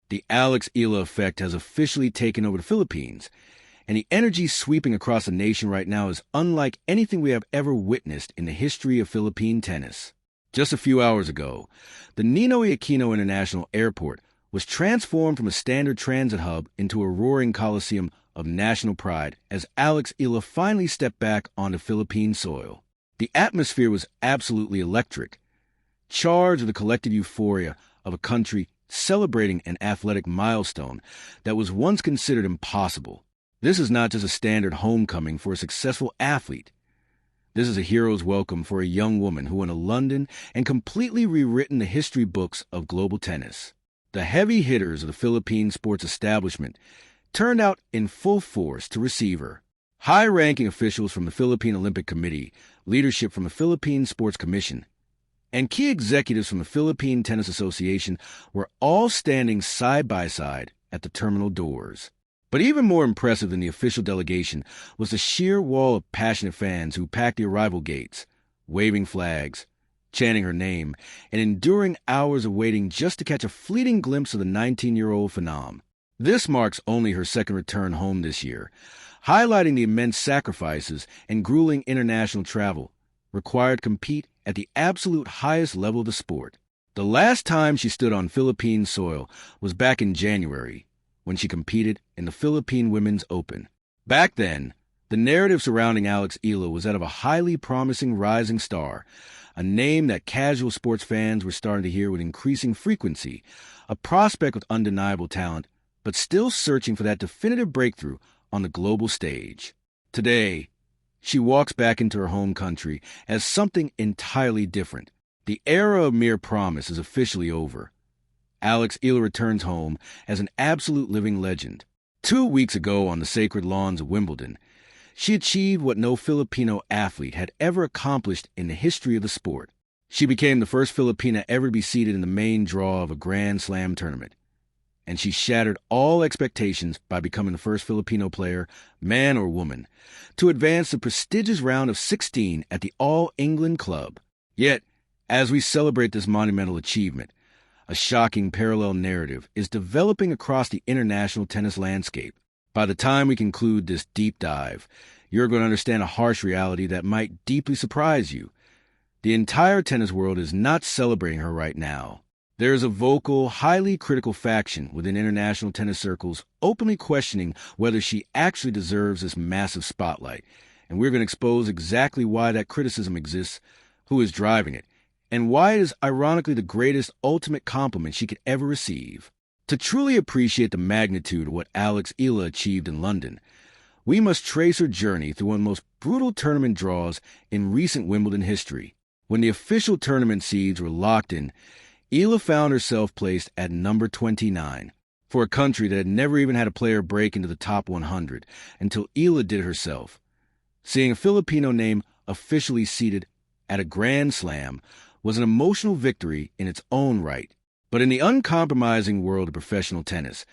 The Alex Eala effect has officially taken over the Philippines, and the energy sweeping across the nation right now is unlike anything we have ever witnessed in the history of Philippine tennis. Just a few hours ago, the Ninoy Aquino International Airport was transformed from a standard transit hub into a roaring coliseum of national pride as Alex Eala finally stepped back onto Philippine soil. The atmosphere was absolutely electric, charged with the collective euphoria of a country celebrating an athletic milestone that was once considered impossible. This is not just a standard homecoming for a successful athlete. This is a hero's welcome for a young woman who won a London and completely rewritten the history books of global tennis. The heavy hitters of the Philippine sports establishment turned out in full force to receive her. High-ranking officials from the Philippine Olympic Committee, leadership from the Philippine Sports Commission, and key executives from the Philippine Tennis Association were all standing side by side at the terminal doors. But even more impressive than the official delegation was the sheer wall of passionate fans who packed the arrival gates, waving flags, chanting her name, and enduring hours of waiting just to catch a fleeting glimpse of the 19-year-old phenom. This marks only her second return home this year, highlighting the immense sacrifices and grueling international travel required to compete at the absolute highest level of the sport. The last time she stood on Philippine soil was back in January, when she competed in the Philippine Women's Open. Back then, the narrative surrounding Alex Eala was that of a highly promising rising star, a name that casual sports fans were starting to hear with increasing frequency, a prospect with undeniable talent, but still searching for that definitive breakthrough on the global stage. Today, she walks back into her home country as something entirely different. The era of mere promise is officially over. Alex Eala returns home as an absolute living legend. 2 weeks ago on the sacred lawns of Wimbledon, she achieved what no Filipino athlete had ever accomplished in the history of the sport. She became the first Filipina ever to be seated in the main draw of a Grand Slam tournament, and she shattered all expectations by becoming the first Filipino player, man or woman, to advance the prestigious round of 16 at the All-England Club. Yet, as we celebrate this monumental achievement, a shocking parallel narrative is developing across the international tennis landscape. By the time we conclude this deep dive, you're going to understand a harsh reality that might deeply surprise you. The entire tennis world is not celebrating her right now. There is a vocal, highly critical faction within international tennis circles openly questioning whether she actually deserves this massive spotlight, and we're going to expose exactly why that criticism exists, who is driving it, and why it is ironically the greatest ultimate compliment she could ever receive. To truly appreciate the magnitude of what Alex Eala achieved in London, we must trace her journey through one of the most brutal tournament draws in recent Wimbledon history. When the official tournament seeds were locked in, Eala found herself placed at number 29, for a country that had never even had a player break into the top 100 until Eala did herself. Seeing a Filipino name officially seated at a Grand Slam was an emotional victory in its own right. But in the uncompromising world of professional tennis,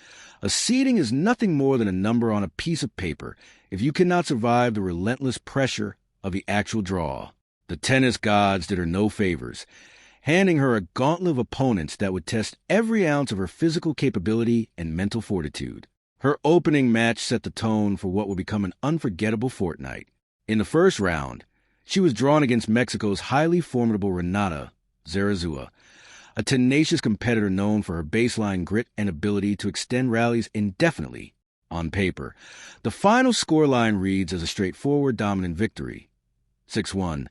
a seeding is nothing more than a number on a piece of paper if you cannot survive the relentless pressure of the actual draw. The tennis gods did her no favors, handing her a gauntlet of opponents that would test every ounce of her physical capability and mental fortitude. Her opening match set the tone for what would become an unforgettable fortnight. In the first round, she was drawn against Mexico's highly formidable Renata Zarazua, a tenacious competitor known for her baseline grit and ability to extend rallies indefinitely. On paper, the final scoreline reads as a straightforward dominant victory, 6-1,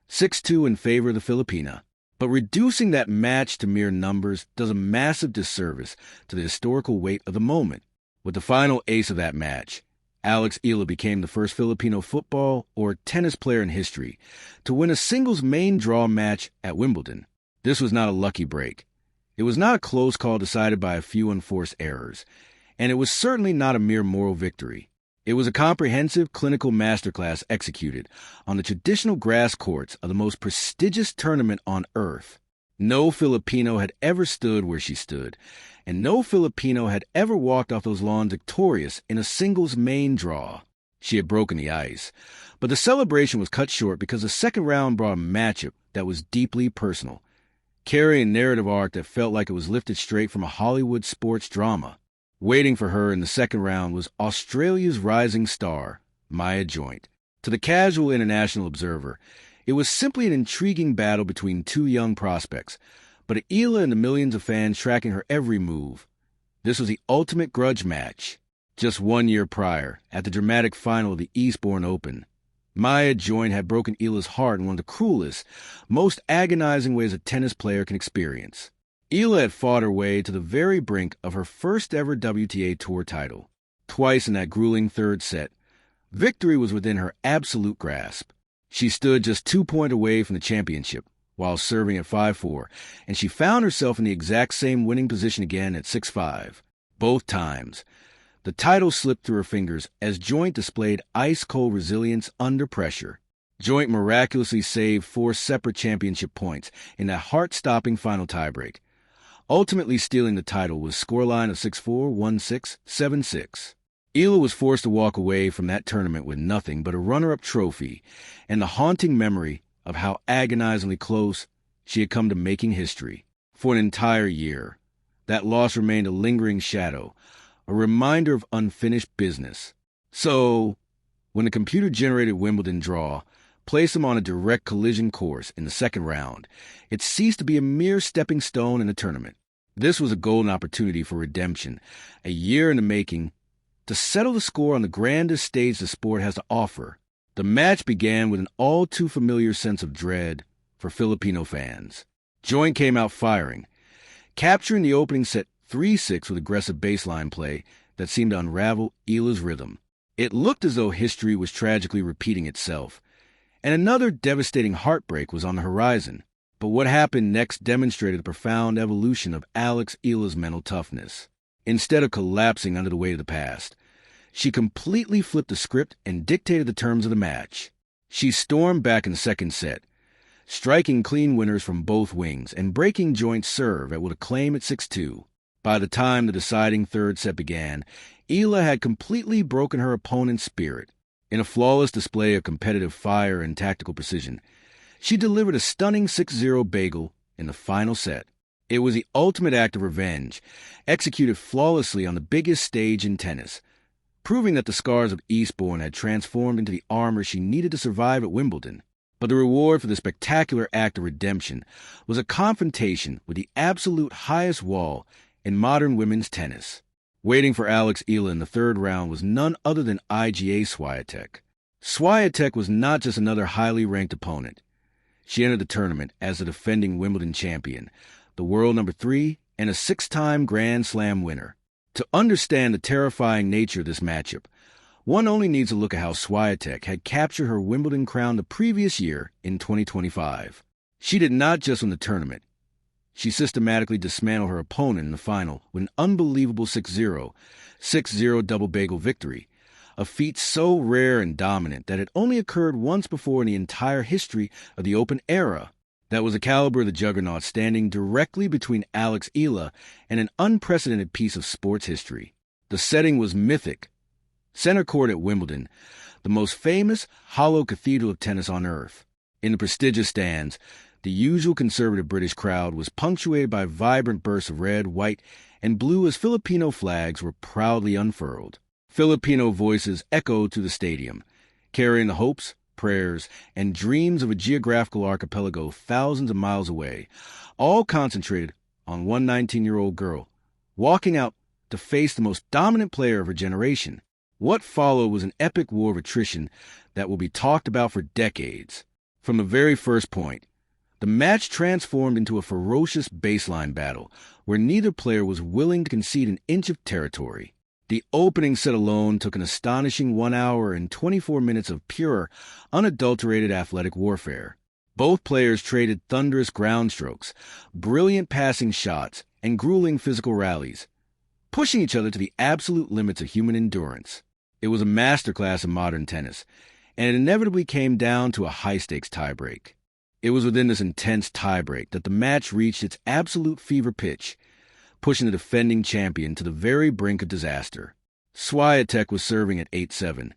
6-2 in favor of the Filipina. But reducing that match to mere numbers does a massive disservice to the historical weight of the moment. With the final ace of that match, Alex Eala became the first Filipino football or tennis player in history to win a singles main draw match at Wimbledon. This was not a lucky break. It was not a close call decided by a few unforced errors, and it was certainly not a mere moral victory. It was a comprehensive clinical masterclass executed on the traditional grass courts of the most prestigious tournament on earth. No Filipino had ever stood where she stood, and no Filipino had ever walked off those lawns victorious in a singles main draw. She had broken the ice, but the celebration was cut short because the second round brought a matchup that was deeply personal. carrying a narrative arc that felt like it was lifted straight from a Hollywood sports drama. Waiting for her in the second round was Australia's rising star, Maya Joint. To the casual international observer, it was simply an intriguing battle between two young prospects, but Eala and the millions of fans tracking her every move. This was the ultimate grudge match. Just 1 year prior, at the dramatic final of the Eastbourne Open, Maya Joint had broken Eala's heart in one of the cruelest, most agonizing ways a tennis player can experience. Eala had fought her way to the very brink of her first ever WTA Tour title. Twice in that grueling third set, victory was within her absolute grasp. She stood just 2 points away from the championship while serving at 5-4, and she found herself in the exact same winning position again at 6-5. Both times, the title slipped through her fingers as Joint displayed ice-cold resilience under pressure. Joint miraculously saved 4 separate championship points in that heart-stopping final tiebreak, ultimately stealing the title with a scoreline of 6-4, 1-6, 7-6. Eala was forced to walk away from that tournament with nothing but a runner-up trophy and the haunting memory of how agonizingly close she had come to making history. For an entire year, that loss remained a lingering shadow, a reminder of unfinished business. So, when the computer-generated Wimbledon draw placed them on a direct collision course in the second round, it ceased to be a mere stepping stone in the tournament. This was a golden opportunity for redemption, a year in the making, to settle the score on the grandest stage the sport has to offer. The match began with an all-too-familiar sense of dread for Filipino fans. Joint came out firing, capturing the opening set 3-6 with aggressive baseline play that seemed to unravel Eala's rhythm. It looked as though history was tragically repeating itself, and another devastating heartbreak was on the horizon. But what happened next demonstrated the profound evolution of Eala's mental toughness. Instead of collapsing under the weight of the past, she completely flipped the script and dictated the terms of the match. She stormed back in the second set, striking clean winners from both wings and breaking Joint's serve at what acclaim at 6-2. By the time the deciding third set began, Eala had completely broken her opponent's spirit. In a flawless display of competitive fire and tactical precision, she delivered a stunning 6-0 bagel in the final set. It was the ultimate act of revenge, executed flawlessly on the biggest stage in tennis, proving that the scars of Eastbourne had transformed into the armor she needed to survive at Wimbledon. But the reward for the spectacular act of redemption was a confrontation with the absolute highest wall in modern women's tennis. Waiting for Eala in the third round was none other than Iga Swiatek. Swiatek was not just another highly ranked opponent. She entered the tournament as the defending Wimbledon champion, the world number 3, and a 6-time Grand Slam winner. To understand the terrifying nature of this matchup, one only needs to look at how Swiatek had captured her Wimbledon crown the previous year in 2025. She did not just win the tournament. She systematically dismantled her opponent in the final with an unbelievable 6-0, 6-0 double bagel victory, a feat so rare and dominant that it only occurred once before in the entire history of the Open era. That was the caliber of the juggernaut standing directly between Eala and an unprecedented piece of sports history. The setting was mythic. Center court at Wimbledon, the most famous hollow cathedral of tennis on earth. In the prestigious stands, the usual conservative British crowd was punctuated by vibrant bursts of red, white, and blue as Filipino flags were proudly unfurled. Filipino voices echoed through the stadium, carrying the hopes, prayers, and dreams of a geographical archipelago thousands of miles away, all concentrated on one 19-year-old girl, walking out to face the most dominant player of her generation. What followed was an epic war of attrition that will be talked about for decades. From the very first point, the match transformed into a ferocious baseline battle where neither player was willing to concede an inch of territory. The opening set alone took an astonishing 1 hour and 24 minutes of pure, unadulterated athletic warfare. Both players traded thunderous ground strokes, brilliant passing shots, and grueling physical rallies, pushing each other to the absolute limits of human endurance. It was a masterclass in modern tennis, and it inevitably came down to a high-stakes tiebreak. It was within this intense tiebreak that the match reached its absolute fever pitch, pushing the defending champion to the very brink of disaster. Swiatek was serving at 8-7,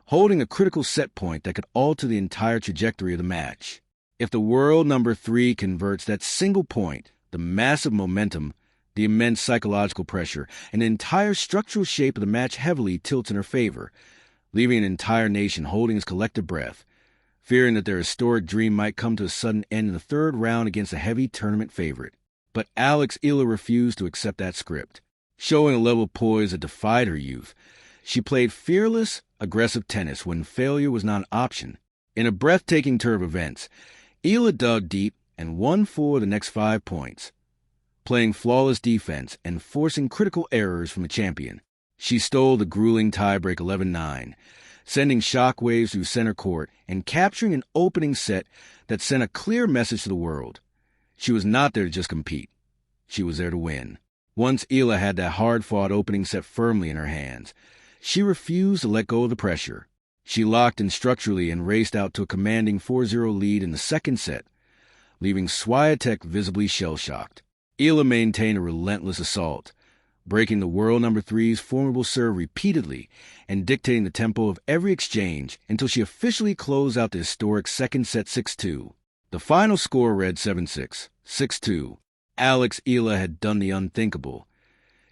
holding a critical set point that could alter the entire trajectory of the match. If the world number 3 converts that single point, the massive momentum, the immense psychological pressure, and the entire structural shape of the match heavily tilts in her favor, leaving an entire nation holding its collective breath, fearing that their historic dream might come to a sudden end in the third round against a heavy tournament favorite. But Eala refused to accept that script. Showing a level of poise that defied her youth, she played fearless, aggressive tennis when failure was not an option. In a breathtaking turn of events, Eala dug deep and won 4 of the next 5 points, playing flawless defense and forcing critical errors from the champion. She stole the grueling tiebreak 11-9, sending shockwaves through center court and capturing an opening set that sent a clear message to the world. She was not there to just compete. She was there to win. Once Eala had that hard-fought opening set firmly in her hands, she refused to let go of the pressure. She locked in structurally and raced out to a commanding 4-0 lead in the second set, leaving Swiatek visibly shell-shocked. Eala maintained a relentless assault, breaking the world number 3's formidable serve repeatedly and dictating the tempo of every exchange until she officially closed out the historic second set 6-2. The final score read 7-6, 6-2. Eala had done the unthinkable.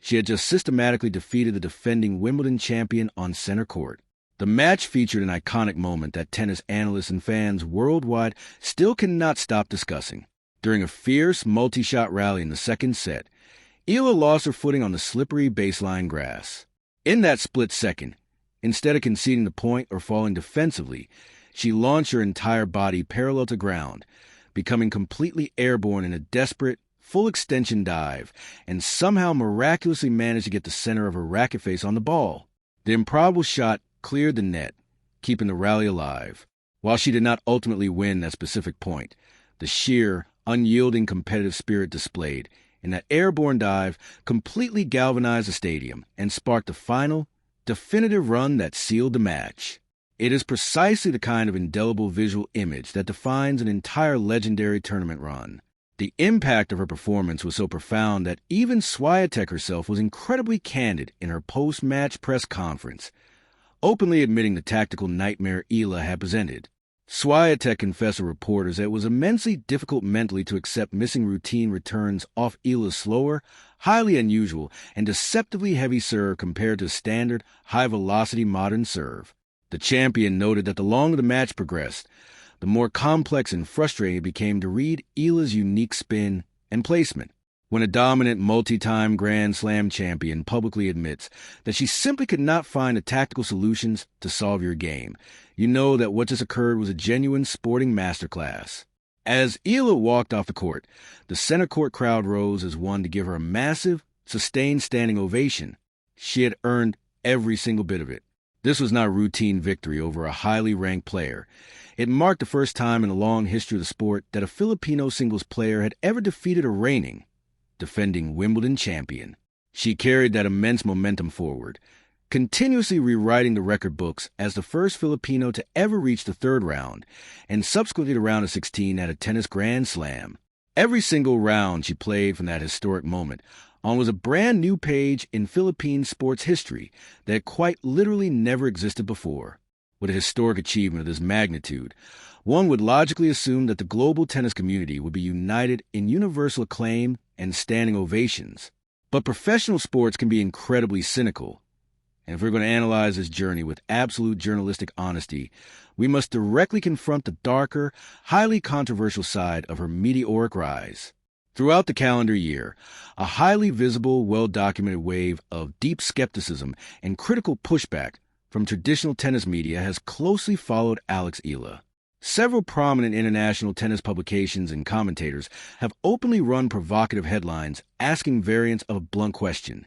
She had just systematically defeated the defending Wimbledon champion on center court. The match featured an iconic moment that tennis analysts and fans worldwide still cannot stop discussing. During a fierce multi-shot rally in the second set, Eala lost her footing on the slippery baseline grass. In that split second, instead of conceding the point or falling defensively, she launched her entire body parallel to ground, becoming completely airborne in a desperate, full-extension dive, and somehow miraculously managed to get the center of her racket face on the ball. The improbable shot cleared the net, keeping the rally alive. While she did not ultimately win that specific point, the sheer, unyielding competitive spirit displayed in that airborne dive completely galvanized the stadium and sparked the final, definitive run that sealed the match. It is precisely the kind of indelible visual image that defines an entire legendary tournament run. The impact of her performance was so profound that even Swiatek herself was incredibly candid in her post-match press conference, openly admitting the tactical nightmare Eala had presented. Swiatek confessed to reporters that it was immensely difficult mentally to accept missing routine returns off Eala's slower, highly unusual, and deceptively heavy serve compared to standard, high-velocity modern serve. The champion noted that the longer the match progressed, the more complex and frustrating it became to read Eala's unique spin and placement. When a dominant multi-time Grand Slam champion publicly admits that she simply could not find the tactical solutions to solve your game, you know that what just occurred was a genuine sporting masterclass. As Eala walked off the court, the center court crowd rose as one to give her a massive, sustained standing ovation. She had earned every single bit of it. This was not a routine victory over a highly ranked player. It marked the first time in the long history of the sport that a Filipino singles player had ever defeated a reigning, defending Wimbledon champion. She carried that immense momentum forward, continuously rewriting the record books as the first Filipino to ever reach the third round, and subsequently the round of 16 at a tennis Grand Slam. Every single round she played from that historic moment on was a brand new page in Philippine sports history that quite literally never existed before. With a historic achievement of this magnitude, one would logically assume that the global tennis community would be united in universal acclaim and standing ovations. But professional sports can be incredibly cynical. And if we're going to analyze this journey with absolute journalistic honesty, we must directly confront the darker, highly controversial side of her meteoric rise. Throughout the calendar year, a highly visible, well-documented wave of deep skepticism and critical pushback from traditional tennis media has closely followed Eala. Several prominent international tennis publications and commentators have openly run provocative headlines asking variants of a blunt question.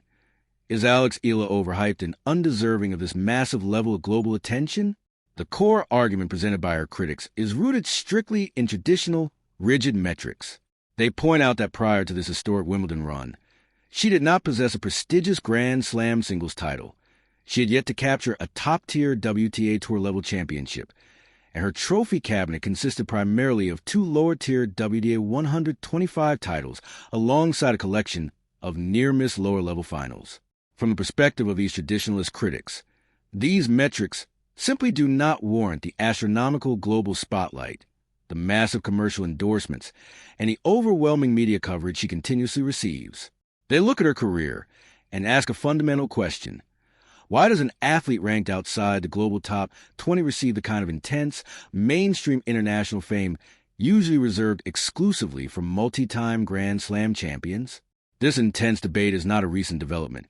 Is Eala overhyped and undeserving of this massive level of global attention? The core argument presented by her critics is rooted strictly in traditional, rigid metrics. They point out that prior to this historic Wimbledon run, she did not possess a prestigious Grand Slam singles title. She had yet to capture a top-tier WTA Tour-level championship, and her trophy cabinet consisted primarily of 2 lower-tier WTA 125 titles alongside a collection of near-miss lower-level finals. From the perspective of these traditionalist critics, these metrics simply do not warrant the astronomical global spotlight. the massive commercial endorsements, and the overwhelming media coverage she continuously receives. They look at her career and ask a fundamental question. Why does an athlete ranked outside the global top 20 receive the kind of intense, mainstream international fame usually reserved exclusively for multi-time Grand Slam champions? This intense debate is not a recent development.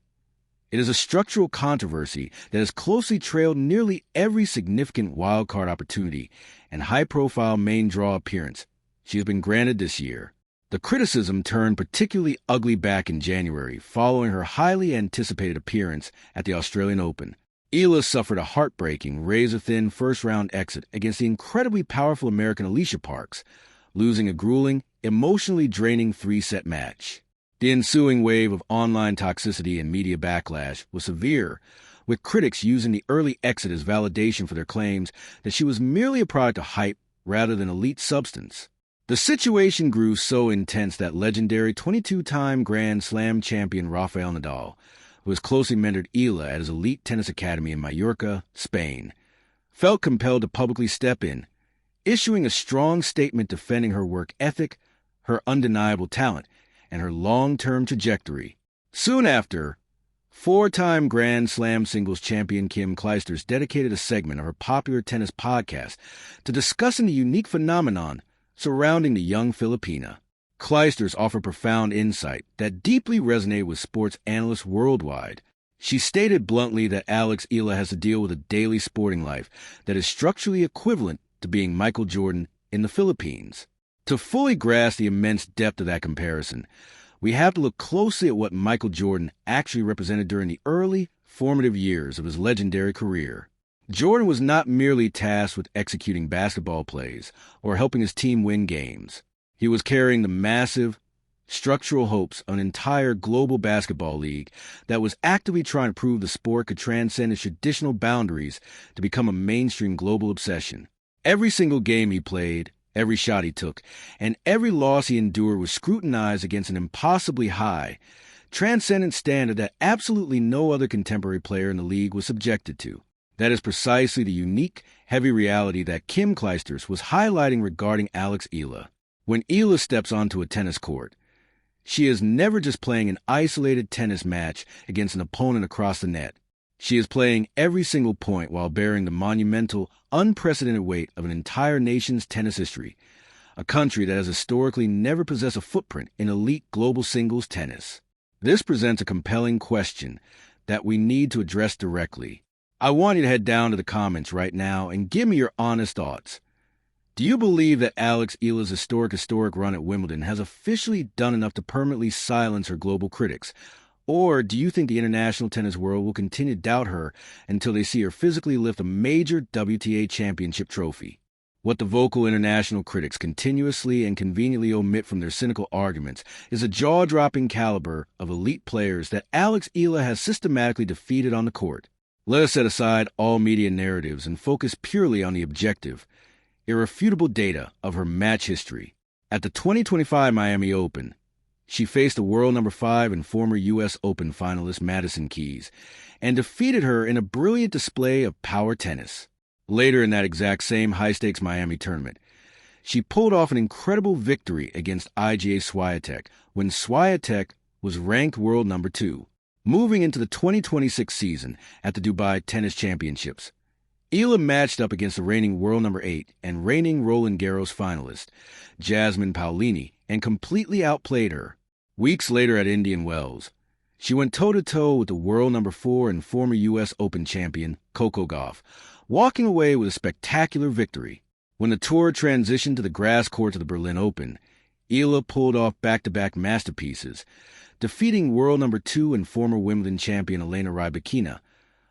It is a structural controversy that has closely trailed nearly every significant wildcard opportunity and high-profile main draw appearance she has been granted this year. The criticism turned particularly ugly back in January following her highly anticipated appearance at the Australian Open. Eala suffered a heartbreaking, razor-thin first-round exit against the incredibly powerful American Alicia Parks, losing a grueling, emotionally draining three-set match. The ensuing wave of online toxicity and media backlash was severe, with critics using the early exit as validation for their claims that she was merely a product of hype rather than elite substance. The situation grew so intense that legendary 22-time Grand Slam champion Rafael Nadal, who has closely mentored Eala at his elite tennis academy in Mallorca, Spain, felt compelled to publicly step in, issuing a strong statement defending her work ethic, her undeniable talent, and her long-term trajectory. Soon after, four-time Grand Slam singles champion Kim Clijsters dedicated a segment of her popular tennis podcast to discussing the unique phenomenon surrounding the young Filipina. Clijsters offered profound insight that deeply resonated with sports analysts worldwide. She stated bluntly that Eala has to deal with a daily sporting life that is structurally equivalent to being Michael Jordan in the Philippines. To fully grasp the immense depth of that comparison, we have to look closely at what Michael Jordan actually represented during the early, formative years of his legendary career. Jordan was not merely tasked with executing basketball plays or helping his team win games. He was carrying the massive, structural hopes of an entire global basketball league that was actively trying to prove the sport could transcend its traditional boundaries to become a mainstream global obsession. Every single game he played, every shot he took, and every loss he endured was scrutinized against an impossibly high, transcendent standard that absolutely no other contemporary player in the league was subjected to. That is precisely the unique, heavy reality that Kim Clijsters was highlighting regarding Eala. When Eala steps onto a tennis court, she is never just playing an isolated tennis match against an opponent across the net. She is playing every single point while bearing the monumental, unprecedented weight of an entire nation's tennis history, a country that has historically never possessed a footprint in elite global singles tennis. This presents a compelling question that we need to address directly. I want you to head down to the comments right now and give me your honest thoughts. Do you believe that Eala's historic run at Wimbledon has officially done enough to permanently silence her global critics? Or do you think the international tennis world will continue to doubt her until they see her physically lift a major WTA championship trophy? What the vocal international critics continuously and conveniently omit from their cynical arguments is a jaw-dropping caliber of elite players that Eala has systematically defeated on the court. Let us set aside all media narratives and focus purely on the objective, irrefutable data of her match history. At the 2025 Miami Open, she faced the world number 5 and former U.S. Open finalist Madison Keys and defeated her in a brilliant display of power tennis. Later in that exact same high-stakes Miami tournament, she pulled off an incredible victory against Iga Swiatek when Swiatek was ranked world number 2. Moving into the 2026 season at the Dubai Tennis Championships, Eala matched up against the reigning world number 8 and reigning Roland Garros finalist, Jasmine Paolini, and completely outplayed her. Weeks later at Indian Wells, she went toe-to-toe with the world number 4 and former U.S. Open champion, Coco Gauff, walking away with a spectacular victory. When the tour transitioned to the grass courts of the Berlin Open, Eala pulled off back-to-back masterpieces, defeating world number 2 and former Wimbledon champion Elena Rybakina,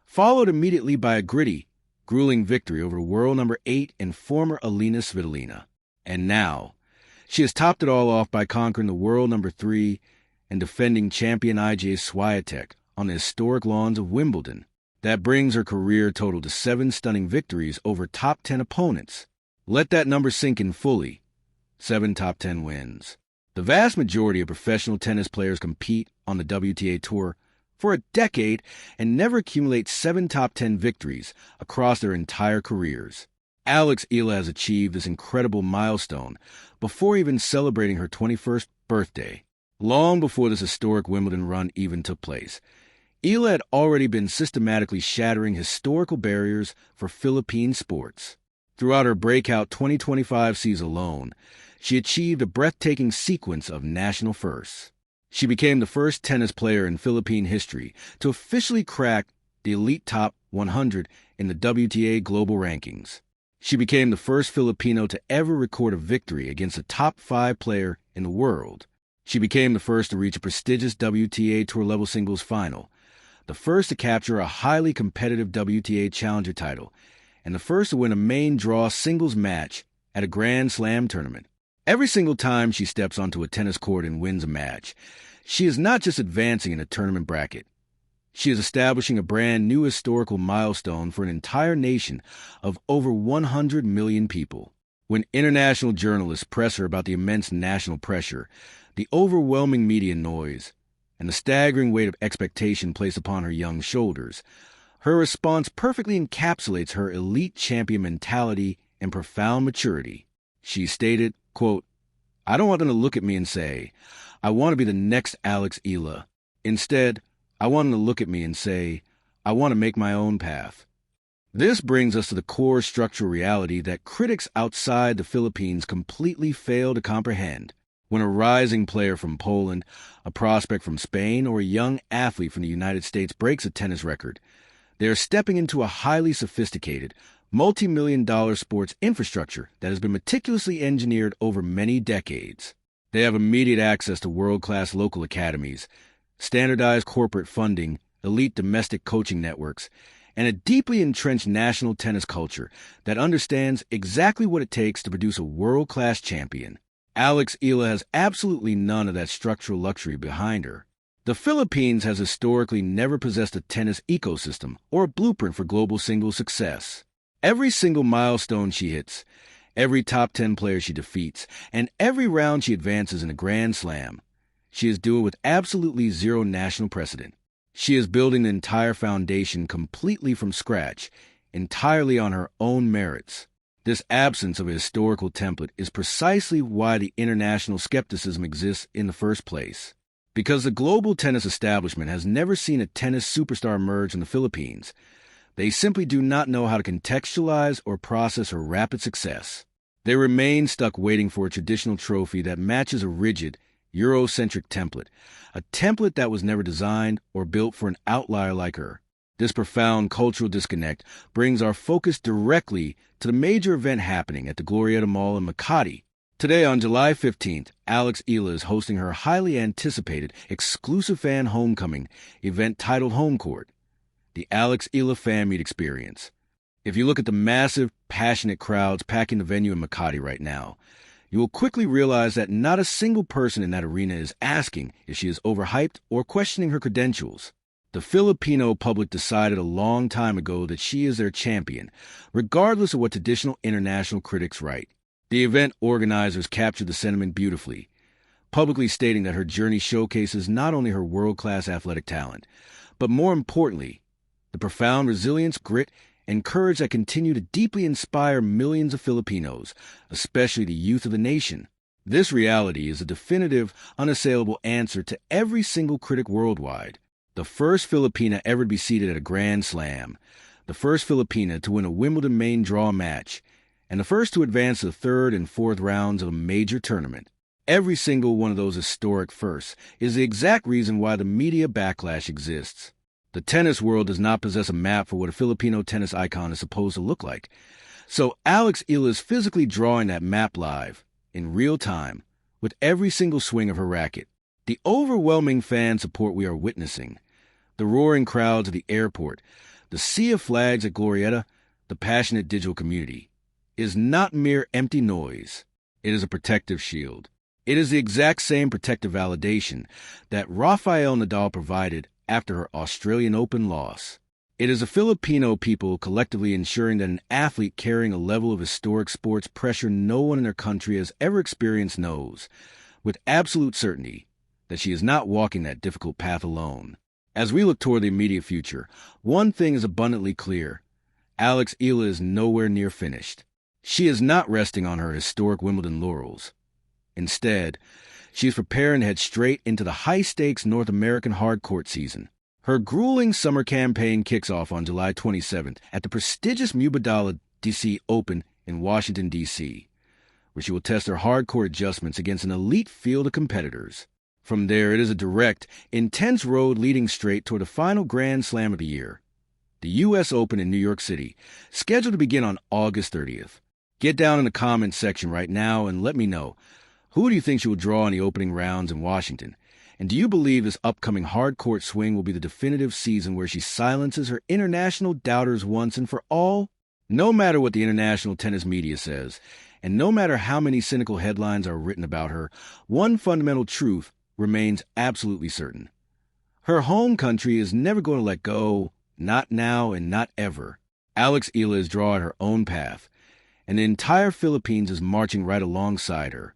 followed immediately by a gritty, grueling victory over world number 8 and former Alina Svitolina. And now, she has topped it all off by conquering the world number 3 and defending champion Iga Swiatek on the historic lawns of Wimbledon. That brings her career total to 7 stunning victories over top 10 opponents. Let that number sink in fully. 7 top 10 wins. The vast majority of professional tennis players compete on the WTA Tour for a decade and never accumulate 7 top 10 victories across their entire careers. Alex Eala has achieved this incredible milestone before even celebrating her 21st birthday. Long before this historic Wimbledon run even took place, Eala had already been systematically shattering historical barriers for Philippine sports. Throughout her breakout 2025 season alone, she achieved a breathtaking sequence of national firsts. She became the first tennis player in Philippine history to officially crack the elite top 100 in the WTA global rankings. She became the first Filipino to ever record a victory against a top 5 player in the world. She became the first to reach a prestigious WTA Tour level singles final, the first to capture a highly competitive WTA Challenger title, and the first to win a main draw singles match at a Grand Slam tournament. Every single time she steps onto a tennis court and wins a match, she is not just advancing in a tournament bracket. She is establishing a brand new historical milestone for an entire nation of over 100 million people. When international journalists press her about the immense national pressure, the overwhelming media noise, and the staggering weight of expectation placed upon her young shoulders, her response perfectly encapsulates her elite champion mentality and profound maturity. She stated, quote, "I don't want them to look at me and say, I want to be the next Alex Eala. Instead, I want them to look at me and say, I want to make my own path." This brings us to the core structural reality that critics outside the Philippines completely fail to comprehend. When a rising player from Poland, a prospect from Spain, or a young athlete from the United States breaks a tennis record, they are stepping into a highly sophisticated, multi-million-dollar sports infrastructure that has been meticulously engineered over many decades. They have immediate access to world-class local academies, standardized corporate funding, elite domestic coaching networks, and a deeply entrenched national tennis culture that understands exactly what it takes to produce a world-class champion. Alex Eala has absolutely none of that structural luxury behind her. The Philippines has historically never possessed a tennis ecosystem or a blueprint for global singles success. Every single milestone she hits, every top 10 player she defeats, and every round she advances in a Grand Slam, she is doing with absolutely zero national precedent. She is building the entire foundation completely from scratch, entirely on her own merits. This absence of a historical template is precisely why the international skepticism exists in the first place. Because the global tennis establishment has never seen a tennis superstar emerge in the Philippines, they simply do not know how to contextualize or process her rapid success. They remain stuck waiting for a traditional trophy that matches a rigid, Eurocentric template, a template that was never designed or built for an outlier like her. This profound cultural disconnect brings our focus directly to the major event happening at the Glorietta Mall in Makati. Today, on July 15th, Alex Eala is hosting her highly anticipated exclusive fan homecoming event titled Home Court, the Alex Eala Fan Meet Experience. If you look at the massive, passionate crowds packing the venue in Makati right now, you will quickly realize that not a single person in that arena is asking if she is overhyped or questioning her credentials. The Filipino public decided a long time ago that she is their champion, regardless of what traditional international critics write. The event organizers captured the sentiment beautifully, publicly stating that her journey showcases not only her world-class athletic talent, but more importantly, the profound resilience, grit, and courage that continue to deeply inspire millions of Filipinos, especially the youth of the nation. This reality is a definitive, unassailable answer to every single critic worldwide. The first Filipina ever to be seated at a Grand Slam, the first Filipina to win a Wimbledon main draw match, and the first to advance to the third and fourth rounds of a major tournament. Every single one of those historic firsts is the exact reason why the media backlash exists. The tennis world does not possess a map for what a Filipino tennis icon is supposed to look like. So Alex Eala is physically drawing that map live, in real time, with every single swing of her racket. The overwhelming fan support we are witnessing, the roaring crowds at the airport, the sea of flags at Glorietta, the passionate digital community, is not mere empty noise. It is a protective shield. It is the exact same protective validation that Rafael Nadal provided after her Australian Open loss. It is the Filipino people collectively ensuring that an athlete carrying a level of historic sports pressure no one in their country has ever experienced knows, with absolute certainty, that she is not walking that difficult path alone. As we look toward the immediate future, one thing is abundantly clear. Alex Eala is nowhere near finished. She is not resting on her historic Wimbledon laurels. Instead, she is preparing to head straight into the high-stakes North American hard court season. Her grueling summer campaign kicks off on July 27th at the prestigious Wimbledon DC Open in Washington, D.C., where she will test her hard court adjustments against an elite field of competitors. From there, it is a direct, intense road leading straight toward the final Grand Slam of the year, the U.S. Open in New York City, scheduled to begin on August 30th. Get down in the comments section right now and let me know, who do you think she will draw in the opening rounds in Washington? And do you believe this upcoming hard court swing will be the definitive season where she silences her international doubters once and for all? No matter what the international tennis media says, and no matter how many cynical headlines are written about her, one fundamental truth remains absolutely certain. Her home country is never going to let go, not now and not ever. Eala is drawing her own path, and the entire Philippines is marching right alongside her.